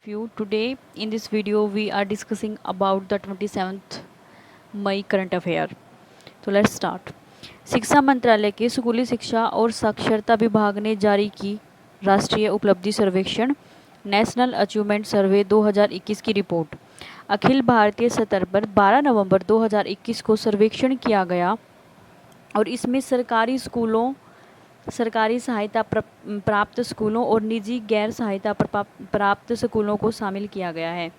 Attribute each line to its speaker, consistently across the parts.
Speaker 1: You today in this video we are discussing about the 27th May current affair. तो let's start. शिक्षा मंत्रालय के स्कूली शिक्षा और साक्षरता विभाग ने जारी की राष्ट्रीय उपलब्धि सर्वेक्षण नेशनल अचीवमेंट सर्वे 2021 की रिपोर्ट। अखिल भारतीय स्तर पर 12 नवंबर 2021 को सर्वेक्षण किया गया और इसमें सरकारी स्कूलों, सरकारी सहायता प्राप्त स्कूलों और निजी गैर सहायता प्राप्त स्कूलों को शामिल किया गया है।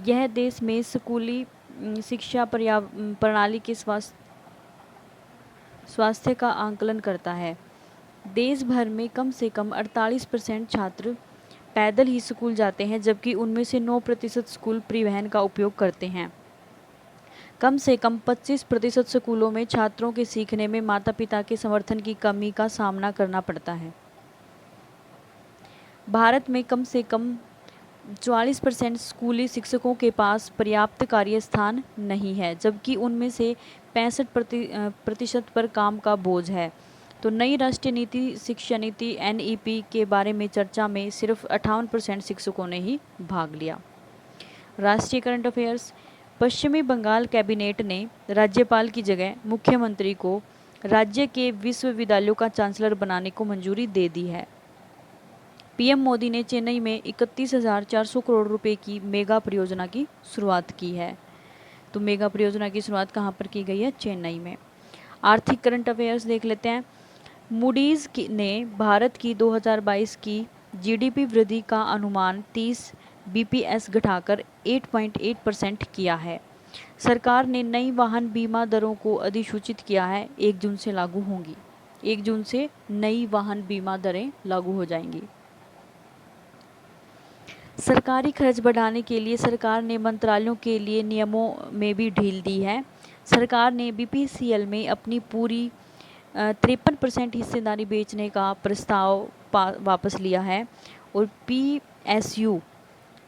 Speaker 1: यह देश में स्कूली शिक्षा प्रणाली के स्वास्थ्य का आकलन करता है। देश भर में कम से कम 48% छात्र पैदल ही स्कूल जाते हैं, जबकि उनमें से 9% स्कूल परिवहन का उपयोग करते हैं। कम से कम 25% स्कूलों में छात्रों के सीखने में माता पिता के समर्थन की कमी का सामना करना पड़ता है। भारत में कम से कम 44% स्कूली शिक्षकों के पास पर्याप्त कार्यस्थान नहीं है, जबकि उनमें से 65% पर काम का बोझ है। तो नई राष्ट्रीय नीति शिक्षा नीति NEP के बारे में चर्चा में सिर्फ 58% शिक्षकों ने ही भाग लिया। राष्ट्रीय करंट अफेयर्स। पश्चिमी बंगाल कैबिनेट ने राज्यपाल की जगह मुख्यमंत्री को राज्य के विश्वविद्यालयों का चांसलर बनाने को मंजूरी दे दी है। पीएम मोदी ने चेन्नई में 31,400 करोड़ रुपए की मेगा परियोजना की शुरुआत की है। तो मेगा परियोजना की शुरुआत कहाँ पर की गई है? चेन्नई में। आर्थिक करंट अफेयर्स देख लेते हैं। मूडीज ने भारत की 2022 की GDP वृद्धि का अनुमान 30 BPS घटाकर 8.8% किया है। सरकार ने नई वाहन बीमा दरों को अधिसूचित किया है, 1 जून से लागू होंगी। 1 जून से नई वाहन बीमा दरें लागू हो जाएंगी। सरकारी खर्च बढ़ाने के लिए सरकार ने मंत्रालयों के लिए नियमों में भी ढील दी है। सरकार ने BPCL में अपनी पूरी 53% हिस्सेदारी बेचने का प्रस्ताव वापस लिया है और PSU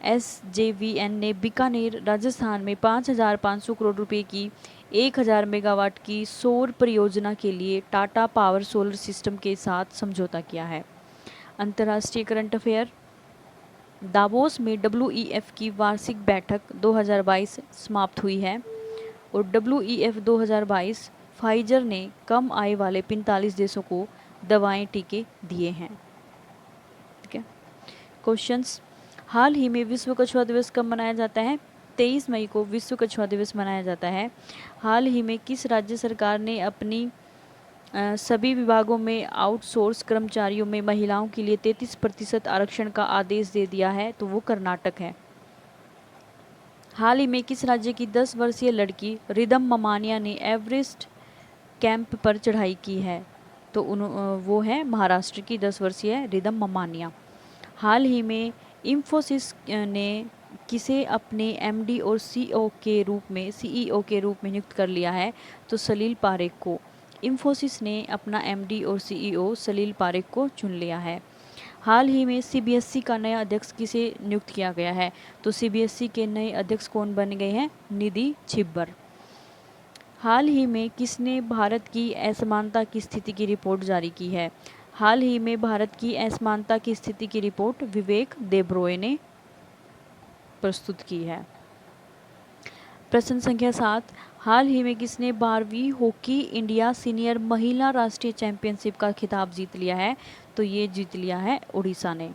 Speaker 1: SJVN ने बीकानेर राजस्थान में 5,500 करोड़ रुपए की 1,000 मेगावाट की सौर परियोजना के लिए टाटा पावर सोलर सिस्टम के साथ समझौता किया है। अंतर्राष्ट्रीय करंट अफेयर। दावोस में WEF की वार्षिक बैठक 2022 समाप्त हुई है और WEF 2022 फाइजर ने कम आय वाले 45 देशों को दवाएं टीके दिए हैं। ठीक है। क्वेश्चंस। हाल ही में विश्व कछुआ दिवस कब मनाया जाता है? 23 मई को विश्व कछुआ दिवस मनाया जाता है। हाल ही में किस राज्य सरकार ने अपनी सभी विभागों में आउटसोर्स कर्मचारियों में महिलाओं के लिए 33% आरक्षण का आदेश दे दिया है? तो वो कर्नाटक है। हाल ही में किस राज्य की 10 वर्षीय लड़की रिदम ममानिया ने एवरेस्ट कैंप पर चढ़ाई की है? तो वो है महाराष्ट्र की 10 वर्षीय रिदम ममानिया। हाल ही में इंफोसिस ने किसे अपने MD और CEO के रूप में नियुक्त कर लिया है? तो सलील पारेख को। इंफोसिस ने अपना MD और CEO सलील पारेख को चुन लिया है। हाल ही में CBSE का नया अध्यक्ष किसे नियुक्त किया गया है? तो CBSE के नए अध्यक्ष कौन बन गए हैं? निधि छिब्बर। हाल ही में किसने भारत की असमानता की स्थिति की रिपोर्ट जारी की है? हाल ही में भारत की असमानता की स्थिति की रिपोर्ट विवेक देब्रॉय ने प्रस्तुत की है। प्रश्न संख्या 7। हाल ही में किसने 12वीं हॉकी इंडिया सीनियर महिला राष्ट्रीय चैंपियनशिप का खिताब जीत लिया है? तो ये जीत लिया है उड़ीसा ने।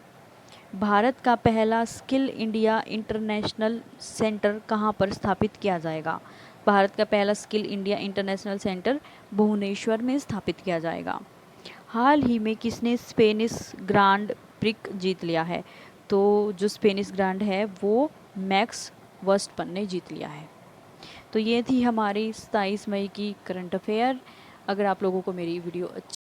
Speaker 1: भारत का पहला स्किल इंडिया इंटरनेशनल सेंटर कहाँ पर स्थापित किया जाएगा? भारत का पहला skill India international centre Bhubaneswar में स्थापित किया जाएगा। हाल ही में किसने स्पेनिश ग्रांड प्रिक्स जीत लिया है? तो जो स्पेनिश ग्रांड है वो मैक्स वर्स्टपन ने जीत लिया है। तो ये थी हमारी 27 मई की करंट अफेयर। अगर आप लोगों को मेरी वीडियो अच्छी